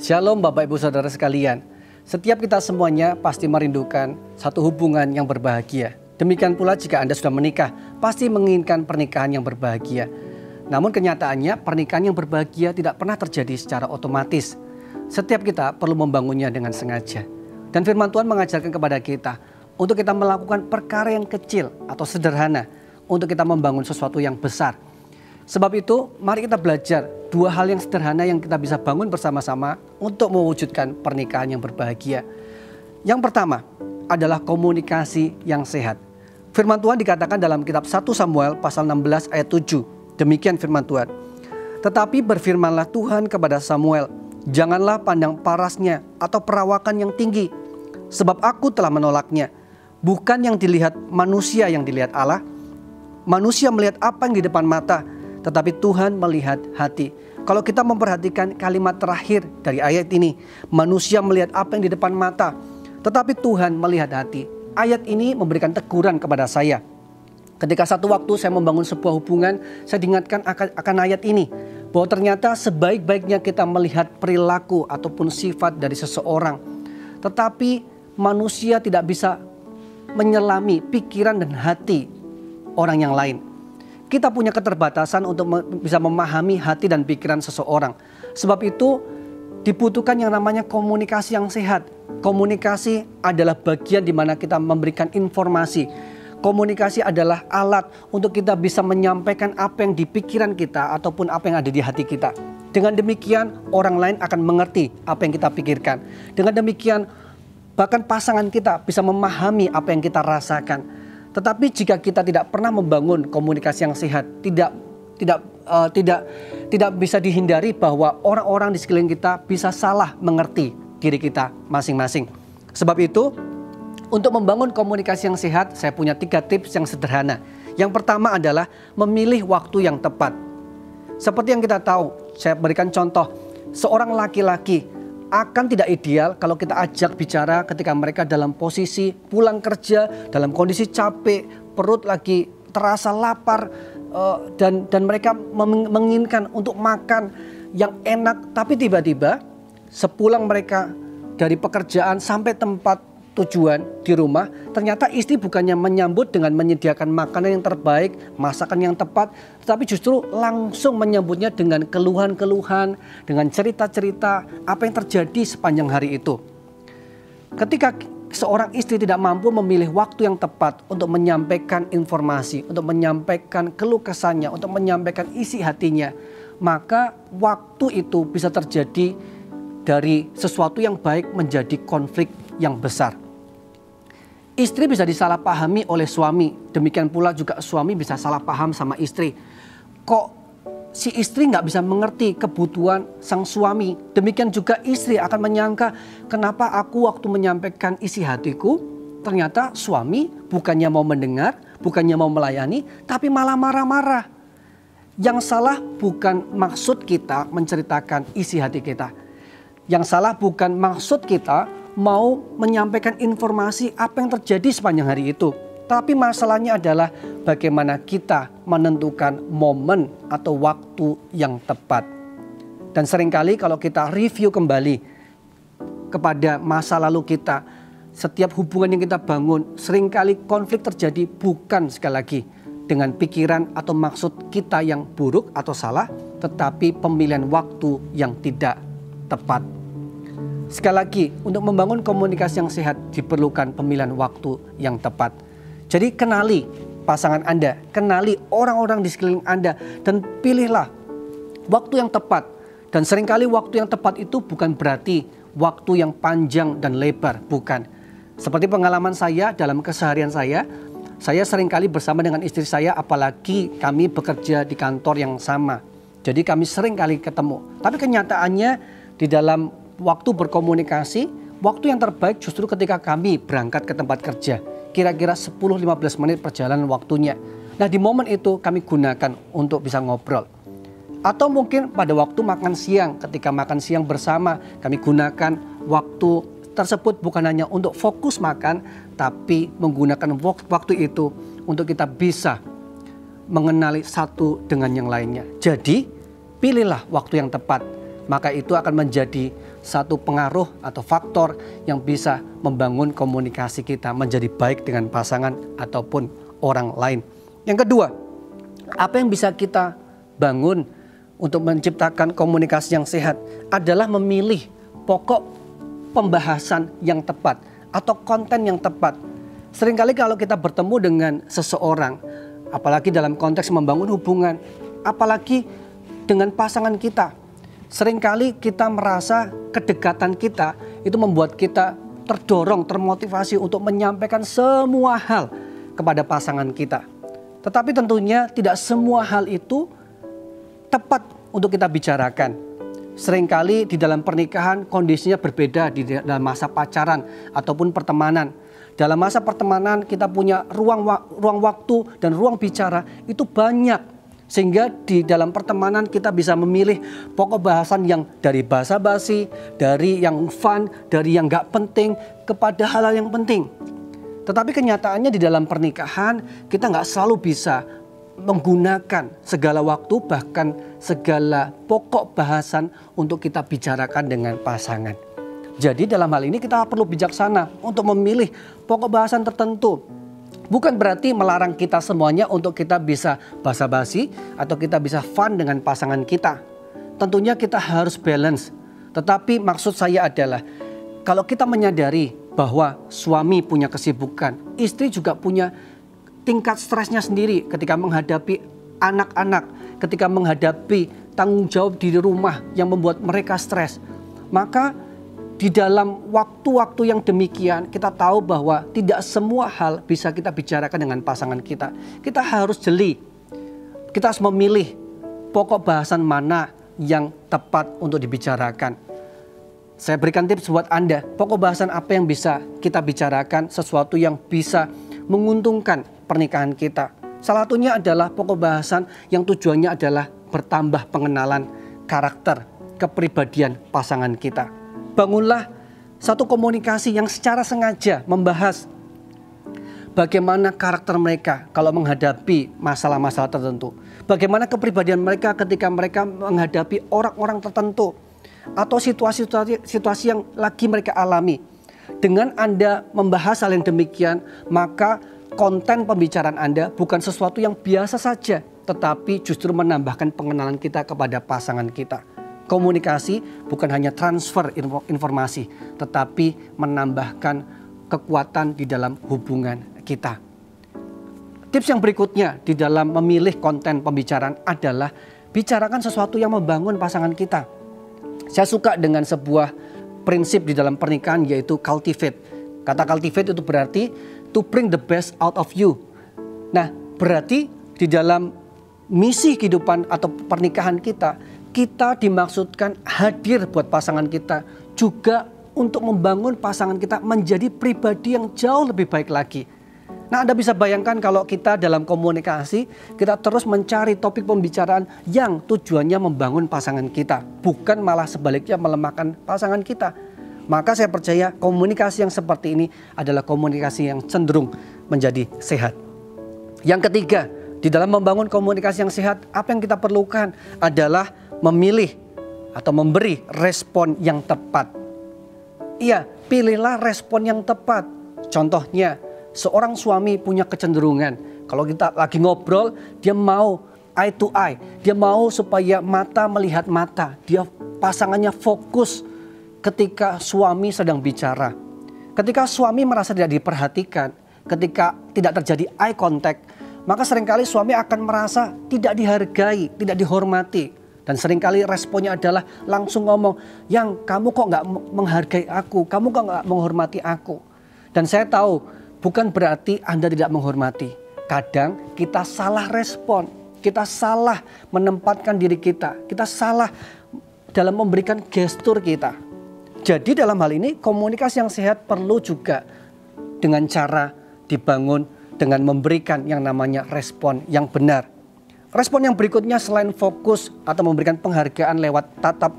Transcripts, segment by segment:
Shalom Bapak Ibu Saudara sekalian. Setiap kita semuanya pasti merindukan satu hubungan yang berbahagia. Demikian pula jika Anda sudah menikah, pasti menginginkan pernikahan yang berbahagia. Namun kenyataannya pernikahan yang berbahagia tidak pernah terjadi secara otomatis. Setiap kita perlu membangunnya dengan sengaja. Dan firman Tuhan mengajarkan kepada kita untuk kita melakukan perkara yang kecil atau sederhana untuk kita membangun sesuatu yang besar. Sebab itu, mari kita belajar dua hal yang sederhana yang kita bisa bangun bersama-sama untuk mewujudkan pernikahan yang berbahagia. Yang pertama adalah komunikasi yang sehat. Firman Tuhan dikatakan dalam kitab 1 Samuel pasal 16 ayat 7. Demikian firman Tuhan. Tetapi berfirmanlah Tuhan kepada Samuel, janganlah pandang parasnya atau perawakan yang tinggi, sebab aku telah menolaknya. Bukan yang dilihat manusia yang dilihat Allah. Manusia melihat apa yang di depan mata, tetapi Tuhan melihat hati. Kalau kita memperhatikan kalimat terakhir dari ayat ini, manusia melihat apa yang di depan mata, tetapi Tuhan melihat hati. Ayat ini memberikan teguran kepada saya. Ketika satu waktu saya membangun sebuah hubungan, saya diingatkan akan ayat ini. Bahwa ternyata sebaik-baiknya kita melihat perilaku ataupun sifat dari seseorang, tetapi manusia tidak bisa menyelami pikiran dan hati orang yang lain. Kita punya keterbatasan untuk bisa memahami hati dan pikiran seseorang. Sebab itu dibutuhkan yang namanya komunikasi yang sehat. Komunikasi adalah bagian di mana kita memberikan informasi. Komunikasi adalah alat untuk kita bisa menyampaikan apa yang di pikiran kita ataupun apa yang ada di hati kita. Dengan demikian orang lain akan mengerti apa yang kita pikirkan. Dengan demikian bahkan pasangan kita bisa memahami apa yang kita rasakan. Tetapi jika kita tidak pernah membangun komunikasi yang sehat, tidak bisa dihindari bahwa orang-orang di sekeliling kita bisa salah mengerti diri kita masing-masing. Sebab itu, untuk membangun komunikasi yang sehat, saya punya 3 tips yang sederhana. Yang pertama adalah memilih waktu yang tepat. Seperti yang kita tahu, saya berikan contoh, seorang laki-laki akan tidak ideal kalau kita ajak bicara ketika mereka dalam posisi pulang kerja, dalam kondisi capek, perut lagi terasa lapar, dan mereka menginginkan untuk makan yang enak. Tapi tiba-tiba sepulang mereka dari pekerjaan sampai tempat tujuan di rumah, ternyata istri bukannya menyambut dengan menyediakan makanan yang terbaik, masakan yang tepat, tetapi justru langsung menyambutnya dengan keluhan-keluhan, dengan cerita-cerita apa yang terjadi sepanjang hari itu. Ketika seorang istri tidak mampu memilih waktu yang tepat untuk menyampaikan informasi, untuk menyampaikan keluh kesahnya, untuk menyampaikan isi hatinya, maka waktu itu bisa terjadi dari sesuatu yang baik menjadi konflik yang besar. Istri bisa disalahpahami oleh suami, demikian pula juga suami bisa salah paham sama istri. Kok si istri nggak bisa mengerti kebutuhan sang suami, demikian juga istri akan menyangka kenapa aku waktu menyampaikan isi hatiku, ternyata suami bukannya mau mendengar, bukannya mau melayani, tapi malah marah-marah. Yang salah bukan maksud kita menceritakan isi hati kita. Yang salah bukan maksud kita mau menyampaikan informasi apa yang terjadi sepanjang hari itu. Tapi masalahnya adalah bagaimana kita menentukan momen atau waktu yang tepat. Dan seringkali kalau kita review kembali kepada masa lalu kita, setiap hubungan yang kita bangun, seringkali konflik terjadi bukan sekali lagi dengan pikiran atau maksud kita yang buruk atau salah, tetapi pemilihan waktu yang tidak tepat. Sekali lagi, untuk membangun komunikasi yang sehat diperlukan pemilihan waktu yang tepat. Jadi kenali pasangan Anda, kenali orang-orang di sekeliling Anda, dan pilihlah waktu yang tepat. Dan seringkali waktu yang tepat itu bukan berarti waktu yang panjang dan lebar, bukan. Seperti pengalaman saya dalam keseharian saya seringkali bersama dengan istri saya, apalagi kami bekerja di kantor yang sama. Jadi kami seringkali ketemu. Tapi kenyataannya di dalam waktu berkomunikasi, waktu yang terbaik justru ketika kami berangkat ke tempat kerja. Kira-kira 10-15 menit perjalanan waktunya. Nah di momen itu kami gunakan untuk bisa ngobrol. Atau mungkin pada waktu makan siang, ketika makan siang bersama, kami gunakan waktu tersebut bukan hanya untuk fokus makan, tapi menggunakan waktu itu untuk kita bisa mengenali satu dengan yang lainnya. Jadi pilihlah waktu yang tepat. maka itu akan menjadi satu pengaruh atau faktor yang bisa membangun komunikasi kita menjadi baik dengan pasangan ataupun orang lain. Yang kedua, apa yang bisa kita bangun untuk menciptakan komunikasi yang sehat adalah memilih pokok pembahasan yang tepat atau konten yang tepat. Seringkali kalau kita bertemu dengan seseorang, apalagi dalam konteks membangun hubungan, apalagi dengan pasangan kita, seringkali kita merasa kedekatan kita itu membuat kita terdorong, termotivasi untuk menyampaikan semua hal kepada pasangan kita. Tetapi tentunya tidak semua hal itu tepat untuk kita bicarakan. Seringkali di dalam pernikahan kondisinya berbeda di dalam masa pacaran ataupun pertemanan. Dalam masa pertemanan kita punya ruang waktu dan ruang bicara itu banyak. Sehingga di dalam pertemanan kita bisa memilih pokok bahasan yang dari basa-basi, dari yang fun, dari yang gak penting kepada hal-hal yang penting. Tetapi kenyataannya di dalam pernikahan kita gak selalu bisa menggunakan segala waktu bahkan segala pokok bahasan untuk kita bicarakan dengan pasangan. Jadi dalam hal ini kita perlu bijaksana untuk memilih pokok bahasan tertentu. Bukan berarti melarang kita semuanya untuk kita bisa basa-basi atau kita bisa fun dengan pasangan kita. Tentunya kita harus balance. Tetapi maksud saya adalah kalau kita menyadari bahwa suami punya kesibukan, istri juga punya tingkat stresnya sendiri ketika menghadapi anak-anak, ketika menghadapi tanggung jawab di rumah yang membuat mereka stres. Maka di dalam waktu-waktu yang demikian kita tahu bahwa tidak semua hal bisa kita bicarakan dengan pasangan kita. Kita harus jeli. Kita harus memilih pokok bahasan mana yang tepat untuk dibicarakan. Saya berikan tips buat Anda. Pokok bahasan apa yang bisa kita bicarakan, sesuatu yang bisa menguntungkan pernikahan kita. Salah satunya adalah pokok bahasan yang tujuannya adalah bertambah pengenalan karakter, kepribadian pasangan kita. Bangunlah satu komunikasi yang secara sengaja membahas bagaimana karakter mereka kalau menghadapi masalah-masalah tertentu. Bagaimana kepribadian mereka ketika mereka menghadapi orang-orang tertentu. Atau situasi yang lagi mereka alami. Dengan Anda membahas hal yang demikian, maka konten pembicaraan Anda bukan sesuatu yang biasa saja, tetapi justru menambahkan pengenalan kita kepada pasangan kita. Komunikasi bukan hanya transfer informasi, tetapi menambahkan kekuatan di dalam hubungan kita. Tips yang berikutnya di dalam memilih konten pembicaraan adalah bicarakan sesuatu yang membangun pasangan kita. Saya suka dengan sebuah prinsip di dalam pernikahan yaitu cultivate. Kata cultivate itu berarti to bring the best out of you. Nah, berarti di dalam misi kehidupan atau pernikahan kita dimaksudkan hadir buat pasangan kita juga untuk membangun pasangan kita menjadi pribadi yang jauh lebih baik lagi. Nah, Anda bisa bayangkan kalau kita dalam komunikasi, kita terus mencari topik pembicaraan yang tujuannya membangun pasangan kita, bukan malah sebaliknya melemahkan pasangan kita. Maka saya percaya komunikasi yang seperti ini adalah komunikasi yang cenderung menjadi sehat. Yang ketiga, di dalam membangun komunikasi yang sehat, apa yang kita perlukan adalah memilih atau memberi respon yang tepat. Iya, pilihlah respon yang tepat. Contohnya, seorang suami punya kecenderungan kalau kita lagi ngobrol, dia mau eye to eye, dia mau supaya mata melihat mata, dia pasangannya fokus ketika suami sedang bicara. Ketika suami merasa tidak diperhatikan, ketika tidak terjadi eye contact, maka seringkali suami akan merasa tidak dihargai, tidak dihormati. Dan seringkali responnya adalah langsung ngomong, "Yang, kamu kok gak menghargai aku, kamu kok gak menghormati aku." Dan saya tahu bukan berarti Anda tidak menghormati. Kadang kita salah respon, kita salah menempatkan diri kita salah dalam memberikan gestur kita. Jadi dalam hal ini komunikasi yang sehat perlu juga dengan cara dibangun dengan memberikan yang namanya respon yang benar. Respon yang berikutnya selain fokus atau memberikan penghargaan lewat tatap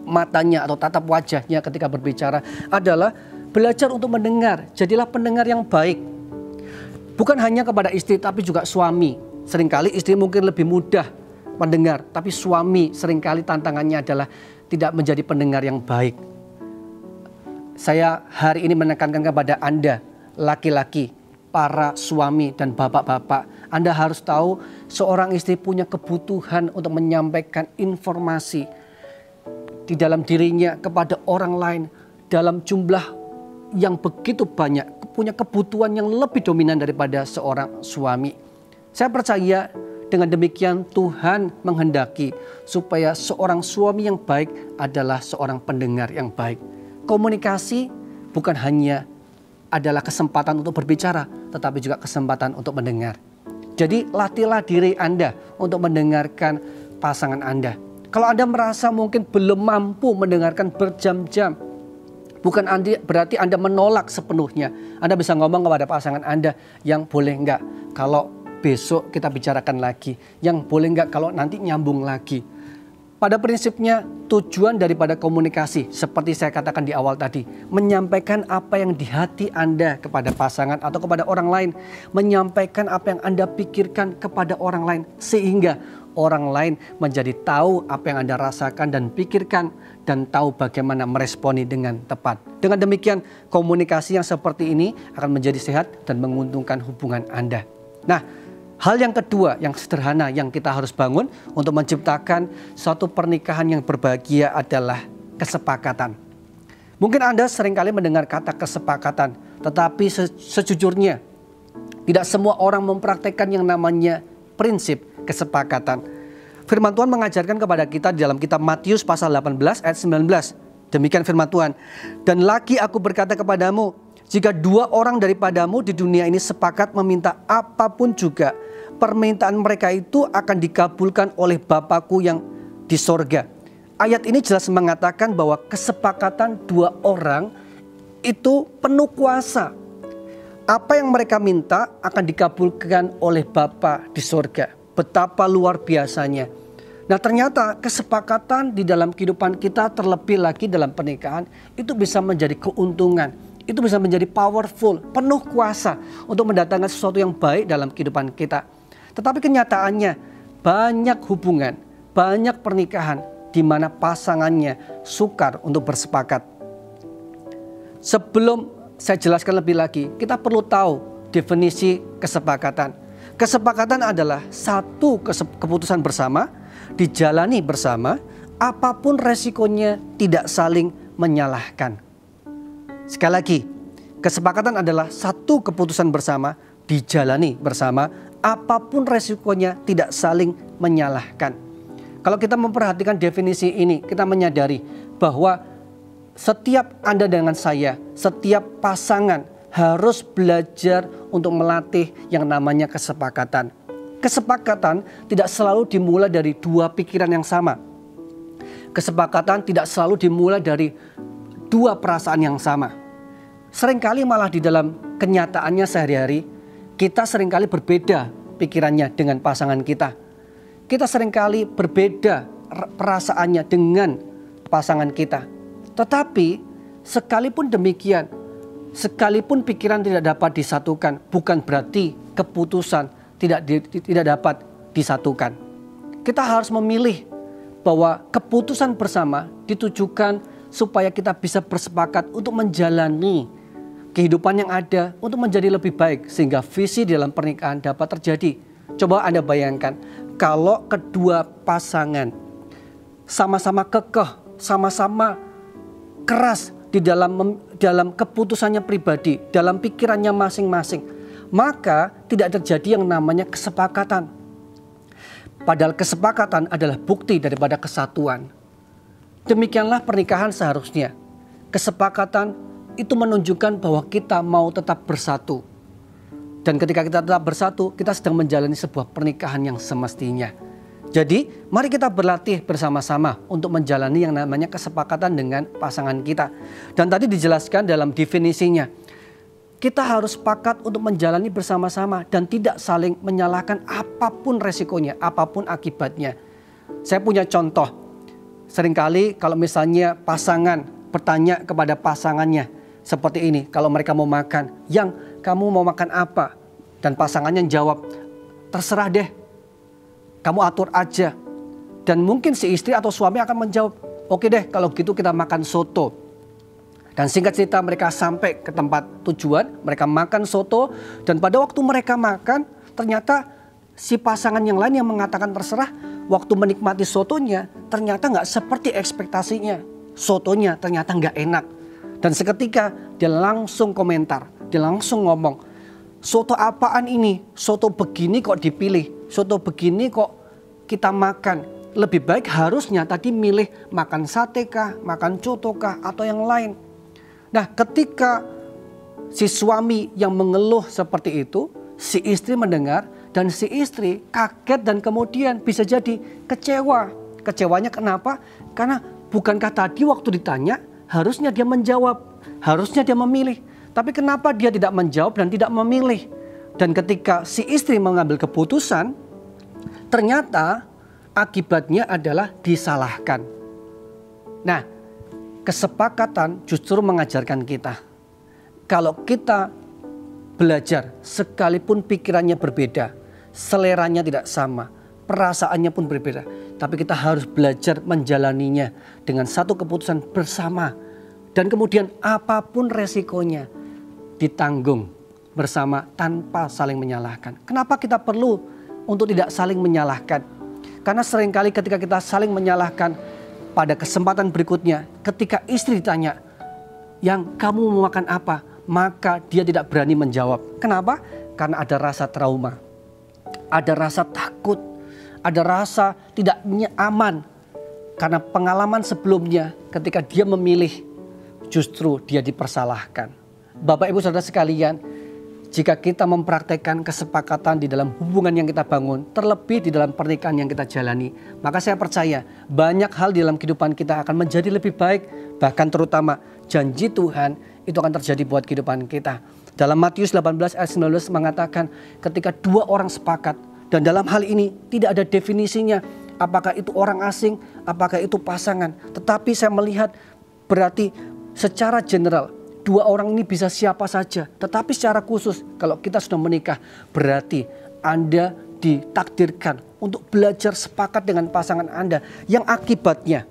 matanya atau tatap wajahnya ketika berbicara adalah belajar untuk mendengar. Jadilah pendengar yang baik. Bukan hanya kepada istri tapi juga suami. Seringkali istri mungkin lebih mudah pendengar, tapi suami seringkali tantangannya adalah tidak menjadi pendengar yang baik. Saya hari ini menekankan kepada Anda, laki-laki, para suami dan bapak-bapak, Anda harus tahu seorang istri punya kebutuhan untuk menyampaikan informasi di dalam dirinya kepada orang lain dalam jumlah yang begitu banyak, punya kebutuhan yang lebih dominan daripada seorang suami. Saya percaya dengan demikian Tuhan menghendaki supaya seorang suami yang baik adalah seorang pendengar yang baik. Komunikasi bukan hanya adalah kesempatan untuk berbicara, tetapi juga kesempatan untuk mendengar. Jadi latihlah diri Anda untuk mendengarkan pasangan Anda. Kalau Anda merasa mungkin belum mampu mendengarkan berjam-jam, bukan berarti Anda menolak sepenuhnya. Anda bisa ngomong kepada pasangan Anda, yang boleh enggak kalau besok kita bicarakan lagi, yang boleh enggak kalau nanti nyambung lagi. Pada prinsipnya tujuan daripada komunikasi seperti saya katakan di awal tadi, menyampaikan apa yang di hati Anda kepada pasangan atau kepada orang lain, menyampaikan apa yang Anda pikirkan kepada orang lain sehingga orang lain menjadi tahu apa yang Anda rasakan dan pikirkan dan tahu bagaimana meresponi dengan tepat. Dengan demikian komunikasi yang seperti ini akan menjadi sehat dan menguntungkan hubungan Anda. Nah, hal yang kedua yang sederhana yang kita harus bangun untuk menciptakan suatu pernikahan yang berbahagia adalah kesepakatan. Mungkin Anda seringkali mendengar kata kesepakatan, tetapi sejujurnya tidak semua orang mempraktekkan yang namanya prinsip kesepakatan. Firman Tuhan mengajarkan kepada kita di dalam kitab Matius pasal 18 ayat 19. Demikian firman Tuhan. Dan lagi aku berkata kepadamu, jika dua orang daripadamu di dunia ini sepakat meminta apapun juga, permintaan mereka itu akan dikabulkan oleh Bapakku yang di sorga. Ayat ini jelas mengatakan bahwa kesepakatan dua orang itu penuh kuasa. Apa yang mereka minta akan dikabulkan oleh Bapa di sorga. Betapa luar biasanya. Nah, ternyata kesepakatan di dalam kehidupan kita, terlebih lagi dalam pernikahan, itu bisa menjadi keuntungan. Itu bisa menjadi powerful, penuh kuasa untuk mendatangkan sesuatu yang baik dalam kehidupan kita. Tetapi kenyataannya banyak hubungan, banyak pernikahan di mana pasangannya sukar untuk bersepakat. Sebelum saya jelaskan lebih lagi, kita perlu tahu definisi kesepakatan. Kesepakatan adalah satu keputusan bersama, dijalani bersama, apapun resikonya tidak saling menyalahkan. Sekali lagi, kesepakatan adalah satu keputusan bersama, dijalani bersama, apapun resikonya tidak saling menyalahkan. Kalau kita memperhatikan definisi ini, kita menyadari bahwa setiap Anda dengan saya, setiap pasangan harus belajar untuk melatih yang namanya kesepakatan. Kesepakatan tidak selalu dimulai dari dua pikiran yang sama. Kesepakatan tidak selalu dimulai dari dua perasaan yang sama. Seringkali malah di dalam kenyataannya sehari-hari, kita seringkali berbeda pikirannya dengan pasangan kita. Kita seringkali berbeda perasaannya dengan pasangan kita. Tetapi sekalipun demikian, sekalipun pikiran tidak dapat disatukan, bukan berarti keputusan tidak dapat disatukan. Kita harus memilih bahwa keputusan bersama ditujukan supaya kita bisa bersepakat untuk menjalani kehidupan yang ada untuk menjadi lebih baik sehingga visi dalam pernikahan dapat terjadi. Coba Anda bayangkan kalau kedua pasangan sama-sama kekeh, sama-sama keras di dalam keputusannya pribadi, dalam pikirannya masing-masing, maka tidak terjadi yang namanya kesepakatan. Padahal kesepakatan adalah bukti daripada kesatuan. Demikianlah pernikahan seharusnya. Kesepakatan itu menunjukkan bahwa kita mau tetap bersatu. Dan ketika kita tetap bersatu, kita sedang menjalani sebuah pernikahan yang semestinya. Jadi, mari kita berlatih bersama-sama untuk menjalani yang namanya kesepakatan dengan pasangan kita. Dan tadi dijelaskan dalam definisinya, kita harus sepakat untuk menjalani bersama-sama dan tidak saling menyalahkan apapun resikonya, apapun akibatnya. Saya punya contoh, seringkali kalau misalnya pasangan bertanya kepada pasangannya seperti ini, kalau mereka mau makan, yang kamu mau makan apa? Dan pasangannya jawab, terserah deh. Kamu atur aja, Dan mungkin si istri atau suami akan menjawab, oke deh kalau gitu kita makan soto. Dan singkat cerita mereka sampai ke tempat tujuan, mereka makan soto. Dan pada waktu mereka makan, ternyata si pasangan yang lain yang mengatakan terserah, waktu menikmati sotonya ternyata nggak seperti ekspektasinya. Sotonya ternyata nggak enak. Dan seketika dia langsung komentar, dia langsung ngomong, soto apaan ini? Soto begini kok dipilih? Soto begini kok kita makan? Lebih baik harusnya tadi milih makan sate kah, makan coto kah, atau yang lain. Nah, ketika si suami yang mengeluh seperti itu, si istri mendengar dan si istri kaget dan kemudian bisa jadi kecewa. Kecewanya kenapa? Karena bukankah tadi waktu ditanya harusnya dia menjawab, harusnya dia memilih. Tapi kenapa dia tidak menjawab dan tidak memilih? Dan ketika si istri mengambil keputusan, ternyata akibatnya adalah disalahkan. Nah, kesepakatan justru mengajarkan kita. Kalau kita belajar sekalipun pikirannya berbeda, seleranya tidak sama, perasaannya pun berbeda. Tapi kita harus belajar menjalaninya dengan satu keputusan bersama. Dan kemudian apapun resikonya ditanggung bersama tanpa saling menyalahkan. Kenapa kita perlu untuk tidak saling menyalahkan? Karena seringkali ketika kita saling menyalahkan, pada kesempatan berikutnya ketika istri ditanya, yang kamu mau makan apa? Maka dia tidak berani menjawab. Kenapa? Karena ada rasa trauma, ada rasa takut, ada rasa tidak aman. Karena pengalaman sebelumnya ketika dia memilih, justru dia dipersalahkan. Bapak Ibu Saudara sekalian, jika kita mempraktekkan kesepakatan di dalam hubungan yang kita bangun, terlebih di dalam pernikahan yang kita jalani, maka saya percaya banyak hal di dalam kehidupan kita akan menjadi lebih baik. Bahkan terutama janji Tuhan itu akan terjadi buat kehidupan kita. Dalam Matius 18 ayat 19 mengatakan ketika dua orang sepakat, dan dalam hal ini tidak ada definisinya apakah itu orang asing, apakah itu pasangan. Tetapi saya melihat berarti secara general, dua orang ini bisa siapa saja. Tetapi secara khusus kalau kita sudah menikah, berarti Anda ditakdirkan untuk belajar sepakat dengan pasangan Anda. Yang akibatnya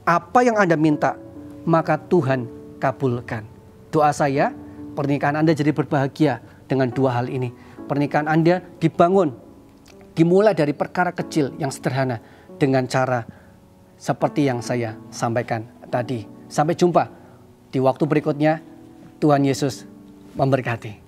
apa yang Anda minta, maka Tuhan kabulkan. Doa saya, pernikahan Anda jadi berbahagia dengan dua hal ini. Pernikahan Anda dibangun, dimulai dari perkara kecil yang sederhana dengan cara seperti yang saya sampaikan tadi. Sampai jumpa di waktu berikutnya. Tuhan Yesus memberkati.